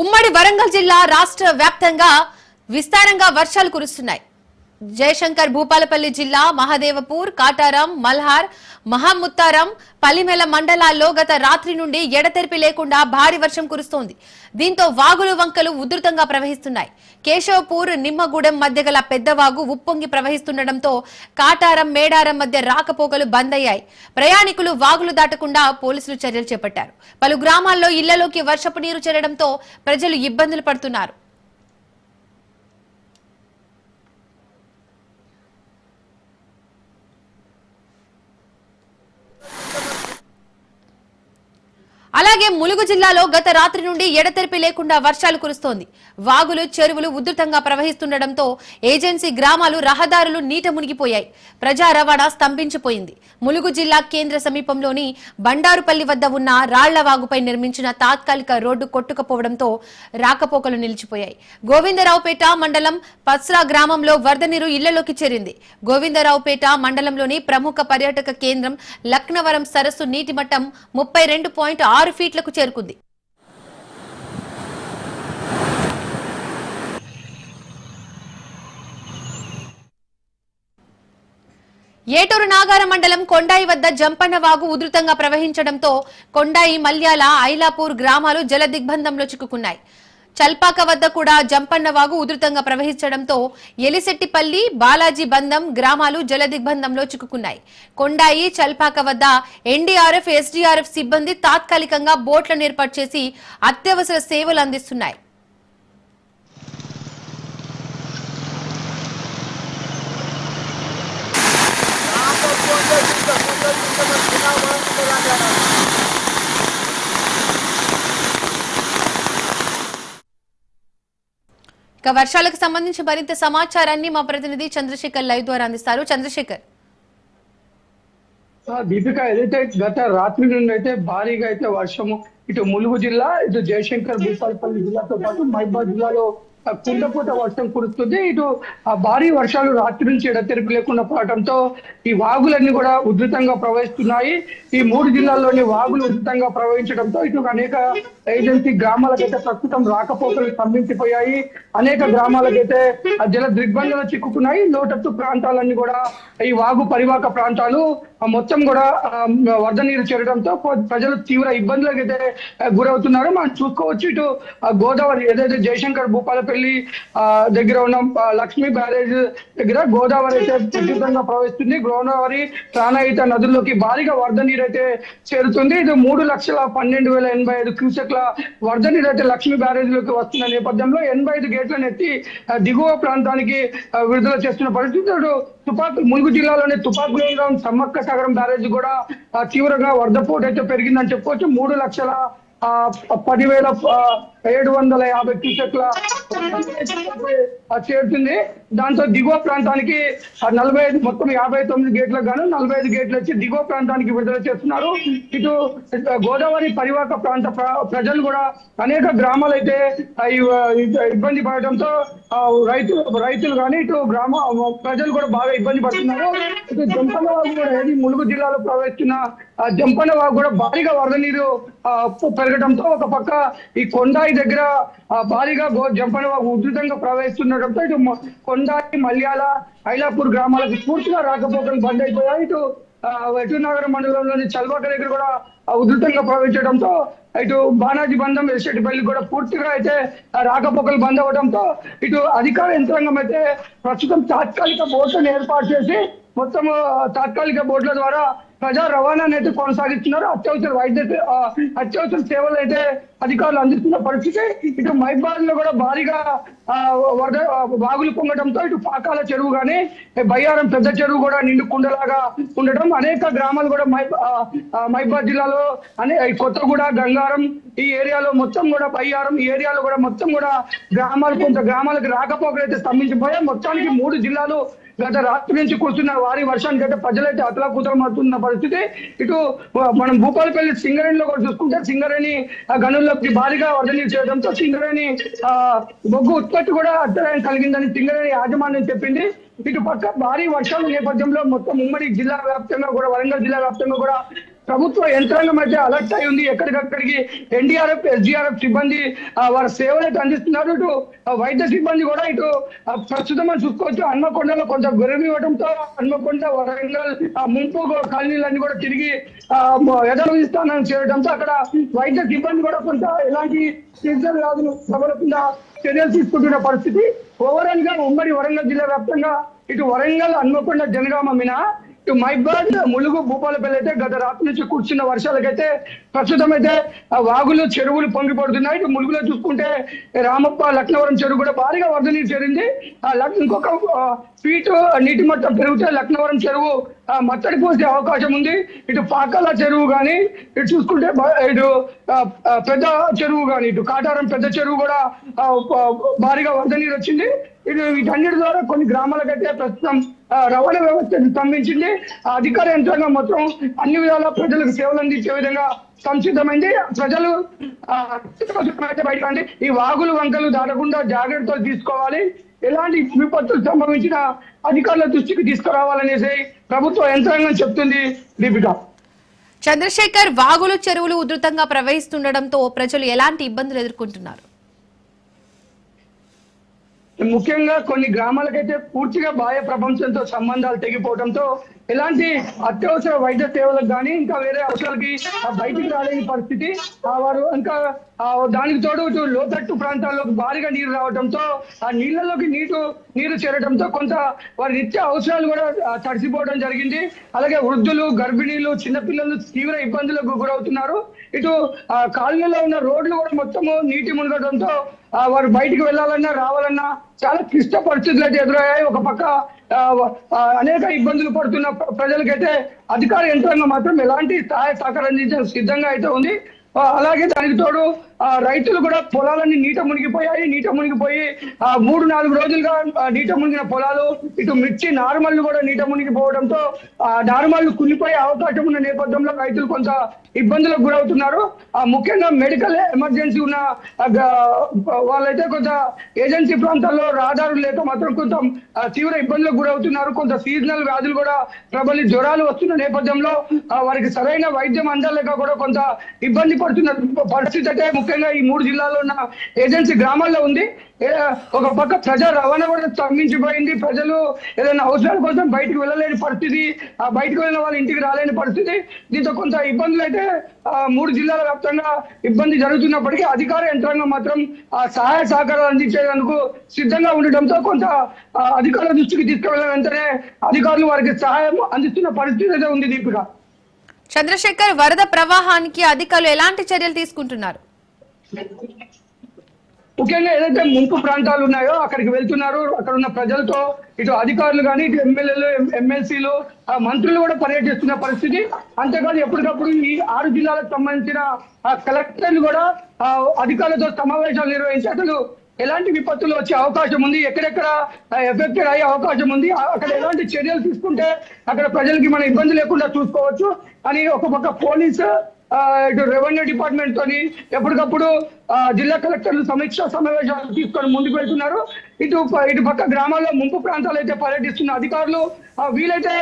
ఉమ్మడి వరంగల్ జిల్లా రాష్ట్ర వ్యాప్తంగా విస్తారంగా వర్షాలు కురుస్తున్నాయి. జయశంకర్ భూపాలపల్లి జిల్లా మహదేవపూర్, కాటారం, మల్హార్, మహాముత్తారం, పల్లిమెల మండలాల్లో గత రాత్రి నుండి ఎడతెరిపి లేకుండా భారీ వర్షం కురుస్తోంది. దీంతో వాగులు వంకలు ఉధృతంగా ప్రవహిస్తున్నాయి. కేశవపూర్, నిమ్మగూడెం మధ్య గల పెద్దవాగు ఉప్పొంగి ప్రవహిస్తుండటంతో కాటారం, మేడారం మధ్య రాకపోకలు బంద్ అయ్యాయి. ప్రయాణికులు వాగులు దాటకుండా పోలీసులు చర్యలు చేపట్టారు. పలు గ్రామాల్లో ఇళ్లలోకి వర్షపు నీరు చేరడంతో ప్రజలు ఇబ్బందులు పడుతున్నారు. అలాగే ములుగు జిల్లాలో గత రాత్రి నుండి ఎడతెరిపి లేకుండా వర్షాలు కురుస్తోంది. వాగులు, చెరువులు ఉధృతంగా ప్రవహిస్తుండటంతో ఏజెన్సీ గ్రామాలు, రహదారులు నీట మునిగిపోయాయి. ప్రజా రవాణా స్తంభించిపోయింది. ములుగు జిల్లా కేంద్ర సమీపంలోని బండారుపల్లి వద్ద ఉన్న రాళ్లవాగుపై నిర్మించిన తాత్కాలిక రోడ్డు కొట్టుకుపోవడంతో రాకపోకలు నిలిచిపోయాయి. గోవిందరావుపేట మండలం పస్రా గ్రామంలో వరద నీరు ఇళ్లలోకి చేరింది. గోవిందరావుపేట మండలంలోని ప్రముఖ పర్యాటక కేంద్రం లక్నవరం సరస్సు నీటి మట్టం 32.6 ఫీట్లకు చేరుకుంది. ఏటూరు నాగారం మండలం కొండాయి వద్ద జంపన్న వాగు ఉధృతంగా ప్రవహించడంతో కొండాయి, మల్యాల, ఐలాపూర్ గ్రామాలు జల దిగ్బంధంలో చిక్కుకున్నాయి. చల్పాక వద్ద కూడా జంపన్న వాగు ఉధృతంగా ప్రవహించడంతో ఎలిశెట్టిపల్లి, బాలాజీ బంధం గ్రామాలు జల దిగ్బంధంలో చిక్కుకున్నాయి. కొండాయి, చల్పాక వద్ద ఎన్డీఆర్ఎఫ్, ఎస్డీఆర్ఎఫ్ సిబ్బంది తాత్కాలికంగా బోట్లను ఏర్పాటు చేసి అత్యవసర సేవలు అందిస్తున్నాయి. ఇక వర్షాలకు సంబంధించి మరింత సమాచారాన్ని మా ప్రతినిధి చంద్రశేఖర్ లైవ్ ద్వారా అందిస్తారు. చంద్రశేఖర్, దీపిక, ఏదైతే గత రాత్రి నుండి అయితే భారీగా అయితే వర్షము ఇటు ములుగు జిల్లా, ఇటు జయశంకర్ భూపాలపల్లి జిల్లాతో పాటు మహబూబాబాద్ జిల్లాలో కుండపోత వర్షం కురుస్తుంది. ఇటు భారీ వర్షాలు రాత్రి నుంచి ఎడతెరిపి లేకుండా పోవడంతో ఈ వాగులన్నీ కూడా ఉధృతంగా ప్రవహిస్తున్నాయి. ఈ 3 జిల్లాల్లోని వాగులు ఉధృతంగా ప్రవహించడంతో ఇటు అనేక ఏజెన్సీ గ్రామాలకైతే ప్రస్తుతం రాకపోకలు స్తంభించిపోయాయి. అనేక గ్రామాలకైతే జల దిగ్బంధంలో చిక్కుకున్నాయి. లోతట్టు ప్రాంతాలన్నీ కూడా ఈ వాగు పరివాహక ప్రాంతాలు మొత్తం కూడా వరద నీరు చేరడంతో ప్రజలు తీవ్ర ఇబ్బందులకు అయితే గురవుతున్నారు. మనం చూసుకోవచ్చు. ఇటు గోదావరి, ఏదైతే జయశంకర్ భూపాలపల్లి దగ్గర ఉన్న లక్ష్మీ బ్యారేజ్ దగ్గర గోదావరి అయితే ఉధృతంగా ప్రవహిస్తుంది. గోదావరి, ప్రాణహిత నదుల్లోకి భారీగా వరద నీరు అయితే చేరుతుంది. ఇది 3,12,085 క్యూసెక్ల వరద నీరు అయితే లక్ష్మీ బ్యారేజ్ లోకి వస్తున్న నేపథ్యంలో 85 గేట్లను ఎత్తి దిగువ ప్రాంతానికి విడుదల చేస్తున్న పరిస్థితి. ములుగు జిల్లాలోని తుపాకులో సమ్మక్క సాగరం బ్యారేజ్ కూడా తీవ్రంగా వరద పోటు అయితే పెరిగిందని చెప్పుకోవచ్చు. 3,10,750 క్యూసెక్ల చేరుతుంది. దాంతో దిగువ ప్రాంతానికి 45, మొత్తం 59 గేట్లకు గాను 45 గేట్లు వచ్చి దిగువ ప్రాంతానికి విడుదల చేస్తున్నారు. ఇటు గోదావరి పరివాహక ప్రాంత ప్రజలు కూడా అనేక గ్రామాలు అయితే ఇబ్బంది పడటంతో రైతులు కానీ ఇటు గ్రామ ప్రజలు కూడా బాగా ఇబ్బంది పడుతున్నారు. ఇటు జంపన్న వాగు కూడా, ఏది ములుగు జిల్లాలో ప్రవహిస్తున్న జంపన్న వాగు కూడా భారీగా వరద నీరు పెరగడంతో ఒక పక్క ఈ కొండాయి దగ్గర భారీగా జంపన్న వాగు ఉధృతంగా ప్రవహిస్తుండటంతో ఇటు కొండాయి, మల్యాల, ఐలాపూర్ గ్రామాలకు పూర్తిగా రాకపోకలు బంద్ అయిపోయాయి. ఇటు నగరం మండలంలోని చల్వాక దగ్గర కూడా ఉధృతంగా ప్రవహించడంతో ఇటు బాలాజీ బంధం, ఎలిశెట్టిపల్లి కూడా పూర్తిగా అయితే రాకపోకలు బంద్ అవ్వడంతో ఇటు అధికార యంత్రాంగం అయితే ప్రస్తుతం తాత్కాలిక బోట్లను ఏర్పాటు చేసి మొత్తం తాత్కాలిక బోట్ల ద్వారా ప్రజా రవాణాను అయితే కొనసాగిస్తున్నారు. అత్యవసర సేవలు అయితే అధికారులు అందిస్తున్న పరిస్థితి. ఇటు మహబూబాబాద్ లో కూడా భారీగా వరద వాగులు పొంగడంతో ఇటు పాకాల చెరువు కానీ, బయ్యారం పెద్ద చెరువు కూడా నిండు కుండలాగా ఉండటం, అనేక గ్రామాలు కూడా మహబూబాబాద్ జిల్లాలో కొత్తగూడ, గంగారం ఈ ఏరియాలో మొత్తం కూడా, బయ్యారం ఈ ఏరియాలో కూడా మొత్తం కూడా కొంత గ్రామాలకు రాకపోకలు అయితే స్తంభించిపోయాయి. మొత్తానికి 3 జిల్లాలు గత రాత్రి నుంచి కురుస్తున్న భారీ వర్షానికి అయితే ప్రజలైతే అతలాకుతలం అవుతున్న పరిస్థితి. ఇటు మనం భూపాలపల్లి సింగరేణిలో కూడా చూసుకుంటే సింగరేణి గనుల్లోకి భారీగా వరద నీరు చేయడంతో సింగరేణి బొగ్గు ఉత్పత్తి కూడా అంతరాయం కలిగిందని సింగరేణి యాజమాన్యం చెప్పింది. ఇటు పక్క భారీ వర్షాల నేపథ్యంలో మొత్తం ఉమ్మడి జిల్లా వ్యాప్తంగా కూడా, వరంగల్ జిల్లా వ్యాప్తంగా కూడా ప్రభుత్వ యంత్రాంగం అయితే అలర్ట్ అయి ఉంది. ఎక్కడికక్కడికి ఎన్డీఆర్ఎఫ్, ఎస్డీఆర్ఎఫ్ సిబ్బంది వారి సేవలు అయితే అందిస్తున్నారు. ఇటు వైద్య సిబ్బంది కూడా ఇటు ప్రస్తుతం మనం చూసుకోవచ్చు. హన్మకొండలో కొంత గొర్రెలు ఇవ్వడంతో హన్మకొండ, వరంగల్ ముంపు కాలనీలన్నీ కూడా తిరిగి యథావిధిస్తానని చేయడంతో అక్కడ వైద్య సిబ్బంది కూడా కొంత ఎలాంటి సీజనల్ వ్యాధులు ప్రబలకుండా చర్యలు తీసుకుంటున్న పరిస్థితి. ఓవరాల్ గా ఉమ్మడి వరంగల్ జిల్లా వ్యాప్తంగా ఇటు వరంగల్, హన్మకొండ, జనగామ మినహా ఇటు మైబాద్, ములుగు, భూపాలపల్లి అయితే గత రాత్రి నుంచి కూర్చున్న వర్షాలకైతే ప్రస్తుతం అయితే వాగులు, చెరువులు పొంగి పడుతున్నాయి. ఇటు ములుగులో చూసుకుంటే రామప్ప, లక్నవరం చెరువు కూడా భారీగా వరద నీరు చేరింది. ఇంకొక ఫీట్ నీటి మట్టం పెరిగితే లక్నవరం చెరువు మత్తడి పోసే అవకాశం ఉంది. ఇటు పాకాల చెరువు కానీ, ఇటు చూసుకుంటే ఇటు పెద్ద చెరువు కానీ, ఇటు కాటారం పెద్ద చెరువు కూడా భారీగా వరద నీరు వచ్చింది. ఇది వీటన్నిటి ద్వారా కొన్ని గ్రామాలకైతే ప్రస్తుతం రవాణా వ్యవస్థ స్తంభించింది. అధికార యంత్రాంగం మొత్తం అన్ని విధాల ప్రజలకు సేవలు అందించే విధంగా సంసిద్ధమైంది. ప్రజలు బయటకండి ఈ వాగులు, వంకలు దాటకుండా జాగ్రత్తలు తీసుకోవాలి. ఎలాంటి విపత్తులు సంభవించిన అధికారుల దృష్టికి తీసుకురావాలనేసి ప్రభుత్వ యంత్రాంగం చెప్తుంది. దీపిక, చంద్రశేఖర్, వాగులు, చెరువులు ఉధృతంగా ప్రవహిస్తుండటంతో ప్రజలు ఎలాంటి ఇబ్బందులు ఎదుర్కొంటున్నారు? ముఖ్యంగా కొన్ని గ్రామాలకైతే పూర్తిగా బాహ్య ప్రపంచంతో సంబంధాలు తెగిపోవడంతో ఎలాంటి అత్యవసర వైద్య సేవలకు కానీ ఇంకా వేరే అవసరాలకి బయటికి రాలేని పరిస్థితి. వారు ఇంకా దానికి తోడు ఇటు లోతట్టు ప్రాంతాల్లోకి భారీగా నీరు రావడంతో ఆ నీళ్లలోకి నీరు చేరడంతో కొంత వారి నిత్య అవసరాలు కూడా తడిసిపోవడం జరిగింది. అలాగే వృద్ధులు, గర్భిణీలు, చిన్నపిల్లలు తీవ్ర ఇబ్బందులకు గురవుతున్నారు. ఇటు కాలనీలో ఉన్న రోడ్లు కూడా మొత్తము నీటి మునగడంతో వారు బయటికి వెళ్ళాలన్నా రావాలన్నా చాలా క్లిష్ట పరిస్థితులు అయితే ఎదురయ్యాయి. ఒక పక్క అనేక ఇబ్బందులు పడుతున్న ప్రజలకైతే అధికార యంత్రాంగం మాత్రం ఎలాంటి సహాయ సహకారం అందించడానికి సిద్ధంగా అయితే ఉంది. అలాగే దానికి తోడు రైతులు కూడా పొలాలన్నీ నీట మునిగిపోయాయి. నీట మునిగిపోయి 3-4 రోజులుగా నీట మునిగిన పొలాలు, ఇటు మిర్చి నార్మల్ కూడా నీట మునిగిపోవడంతో నార్మల్ కులిపోయే అవకాశం ఉన్న నేపథ్యంలో రైతులు కొంత ఇబ్బందులకు గురవుతున్నారు. ముఖ్యంగా మెడికల్ ఎమర్జెన్సీ ఉన్న వాళ్ళైతే కొంత ఏజెన్సీ ప్రాంతాల్లో రహదారులు లేక మాత్రం కొంత తీవ్ర ఇబ్బందులకు గురవుతున్నారు. కొంత సీజనల్ వ్యాధులు కూడా ప్రబలి జ్వరాలు వస్తున్న నేపథ్యంలో వారికి సరైన వైద్యం అందలేక కూడా కొంత ఇబ్బంది పడుతున్న పరిస్థితి అయితే ముఖ్యంగా ఈ 3 జిల్లాల్లో ఉన్న ఏజెన్సీ గ్రామాల్లో ఉంది. ఒక పక్క ప్రజా రవాణా కూడా స్తంభించిపోయింది. ప్రజలు ఏదైనా అవసరాల కోసం బయటకు వెళ్ళలేని పరిస్థితి, బయటకు వెళ్ళిన వాళ్ళ ఇంటికి రాలేని పరిస్థితి. దీంతో కొంత ఇబ్బందులు అయితే 3 జిల్లాల వ్యాప్తంగా ఇబ్బంది జరుగుతున్నప్పటికీ అధికార యంత్రాంగం మాత్రం సహాయ సహకారాలు అందించేందుకు సిద్ధంగా ఉండటంతో కొంత అధికారుల దృష్టికి తీసుకువెళ్ళిన వెంటనే అధికారులు వారికి సహాయం అందిస్తున్న పరిస్థితి అయితే ఉంది. దీపిక, చంద్రశేఖర్, వరద ప్రవాహానికి అధికారులు ఎలాంటి చర్యలు తీసుకుంటున్నారు? ముఖ్యంగా ఏదైతే ముంపు ప్రాంతాలు ఉన్నాయో అక్కడికి వెళ్తున్నారు. అక్కడ ఉన్న ప్రజలతో ఇటు అధికారులు కానీ, ఇటు ఎమ్మెల్యేలు, ఎమ్మెల్సీలు, మంత్రులు కూడా పర్యటిస్తున్న పరిస్థితి. అంతేకాదు ఎప్పటికప్పుడు ఈ 6 జిల్లాలకు సంబంధించిన కలెక్టర్లు కూడా అధికారులతో సమావేశాలు నిర్వహించి అసలు ఎలాంటి విపత్తులు వచ్చే అవకాశం ఉంది, ఎక్కడెక్కడ ఎఫెక్టెడ్ అయ్యే అవకాశం ఉంది, అక్కడ ఎలాంటి చర్యలు తీసుకుంటే అక్కడ ప్రజలకి మన ఇబ్బంది లేకుండా చూసుకోవచ్చు అని ఒక పక్క పోలీసు, ఇటు రెవెన్యూ డిపార్ట్మెంట్ తోని ఎప్పటికప్పుడు జిల్లా కలెక్టర్లు సమీక్ష సమావేశాలు తీసుకొని ముందుకు వెళ్తున్నారు. ఇటు పక్క గ్రామాల్లో ముంపు ప్రాంతాలు అయితే పర్యటిస్తున్న అధికారులు వీలైతే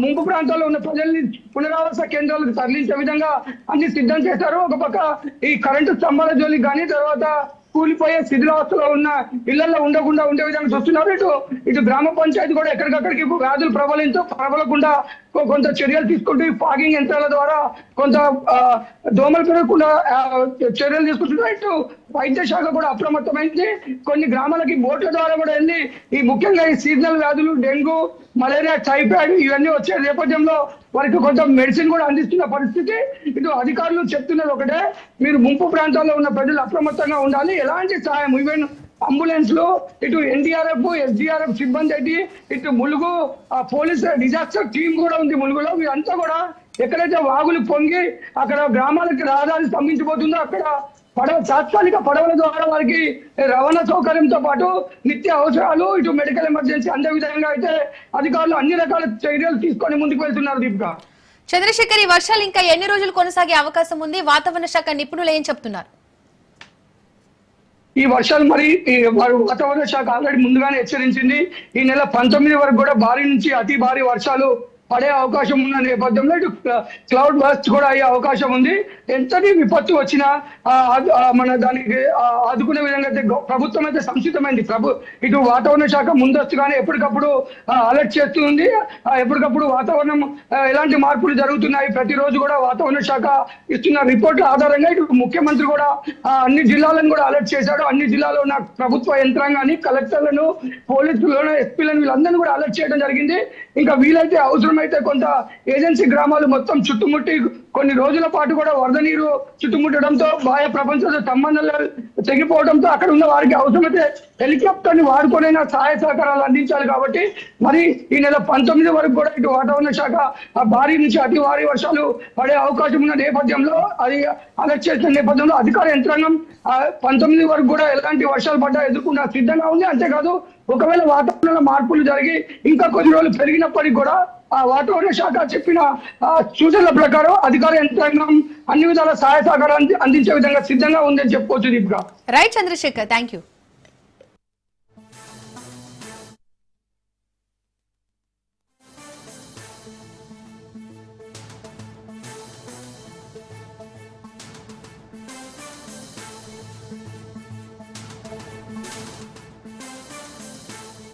ముంపు ప్రాంతాల్లో ఉన్న ప్రజల్ని పునరావాస కేంద్రాలకు తరలించే విధంగా అన్ని సిద్ధం చేశారు. ఒక పక్క ఈ కరెంటు స్తంభాల జోలికి కానీ, తర్వాత కూలిపోయే శిథిలావస్థలో ఉన్న ఇళ్లలో ఉండకుండా ఉండే విధంగా చూస్తున్నారు. ఇటు గ్రామ పంచాయతీ కూడా ఎక్కడికక్కడికి వ్యాధులు ప్రబలకుండా కొంత చర్యలు తీసుకుంటూ ఫాగింగ్ యంత్రాల ద్వారా కొంత దోమలు పెరగకుండా చర్యలు తీసుకుంటున్నారు. ఇటు వైద్య శాఖ కూడా అప్రమత్తమైంది. కొన్ని గ్రామాలకి బోట్ల ద్వారా కూడా వెళ్ళి ఈ ముఖ్యంగా ఈ సీజనల్ వ్యాధులు, డెంగ్యూ, మలేరియా, టైఫాయిడ్ ఇవన్నీ వచ్చే నేపథ్యంలో వారికి కొంత మెడిసిన్ కూడా అందిస్తున్న పరిస్థితి. ఇటు అధికారులు చెప్తున్నది ఒకటే, మీరు ముంపు ప్రాంతాల్లో ఉన్న ప్రజలు అప్రమత్తంగా ఉండాలి. ఎలాంటి సహాయం ఈవెన్ అంబులెన్స్ లో ఇటు ఎన్డీఆర్ఎఫ్, ఎస్డీఆర్ఎఫ్ సిబ్బంది అయితే ఇటు ములుగు పోలీస్ డిజాస్టర్ టీం కూడా ఉంది ములుగులో. వీరంతా కూడా ఎక్కడైతే వాగులు పొంగి అక్కడ గ్రామాలకి రహదారి స్తంభించిపోతుందో అక్కడ తాత్కాలిక పడవల ద్వారా వారికి రవాణా సౌకర్యంతో పాటు నిత్య అవసరాలు, ఇటు మెడికల్ ఎమర్జెన్సీ అందే విధంగా అయితే అధికారులు అన్ని రకాల చర్యలు తీసుకొని ముందుకు వెళ్తున్నారు. దీపిక, చంద్రశేఖర్, ఈ వర్షాలు ఇంకా ఎన్ని రోజులు కొనసాగే అవకాశం ఉంది? వాతావరణ శాఖ నిపుణులు ఏం చెప్తున్నారు? ఈ వర్షాలు వాతావరణ శాఖ ఆల్రెడీ ముందుగానే హెచ్చరించింది. ఈ నెల 19 వరకు కూడా భారీ నుంచి అతి భారీ వర్షాలు పడే అవకాశం ఉన్న నేపథ్యంలో ఇటు క్లౌడ్ బస్ట్ కూడా అయ్యే అవకాశం ఉంది. ఎంతటి విపత్తు వచ్చినా మన దానికి ఆదుకునే విధంగా అయితే ప్రభుత్వం అయితే సంసిద్ధమైంది. ఇటు వాతావరణ శాఖ ముందస్తుగానే ఎప్పటికప్పుడు అలర్ట్ చేస్తుంది. ఎప్పటికప్పుడు వాతావరణం ఎలాంటి మార్పులు జరుగుతున్నాయి ప్రతిరోజు కూడా వాతావరణ శాఖ ఇస్తున్న రిపోర్ట్ల ఆధారంగా ఇటు ముఖ్యమంత్రి కూడా అన్ని జిల్లాలను కూడా అలర్ట్ చేశాడు. అన్ని జిల్లాలో ఉన్న ప్రభుత్వ యంత్రాంగాన్ని, కలెక్టర్లను, పోలీసులను, ఎస్పీలను వీళ్ళందరినీ కూడా అలర్ట్ చేయడం జరిగింది. ఇంకా వీలైతే అవసరమైతే కొంత ఏజెన్సీ గ్రామాలు మొత్తం చుట్టుముట్టి కొన్ని రోజుల పాటు కూడా వరద నీరు చుట్టుముట్టడంతో బాహ్య ప్రపంచంతో సంబంధాలు తెగిపోవడంతో అక్కడ ఉన్న వారికి అవసరమైతే హెలికాప్టర్ ని వాడుకొనైనా సహాయ సహకారాలు అందించాలి. కాబట్టి మరి ఈ నెల 19 వరకు కూడా ఇటు వాతావరణ శాఖ భారీ నుంచి అతి భారీ వర్షాలు పడే అవకాశం ఉన్న నేపథ్యంలో అది అలర్ట్ చేసిన నేపథ్యంలో అధికార యంత్రాంగం 19 వరకు కూడా ఎలాంటి వర్షాలు పడ్డా ఎదుర్కొన్న సిద్ధంగా ఉంది. అంతేకాదు ఒకవేళ వాతావరణంలో మార్పులు జరిగి ఇంకా కొన్ని రోజులు పెరిగినప్పటికీ కూడా ఆ వాతావరణ శాఖ చెప్పిన సూచనల ప్రకారం అధికార యంత్రాంగం అన్ని విధాల సహాయ సహకారాలు అందించే విధంగా సిద్ధంగా ఉందని చెప్పుకోవచ్చు. Deepika. Right Chandrashekhar, thank you.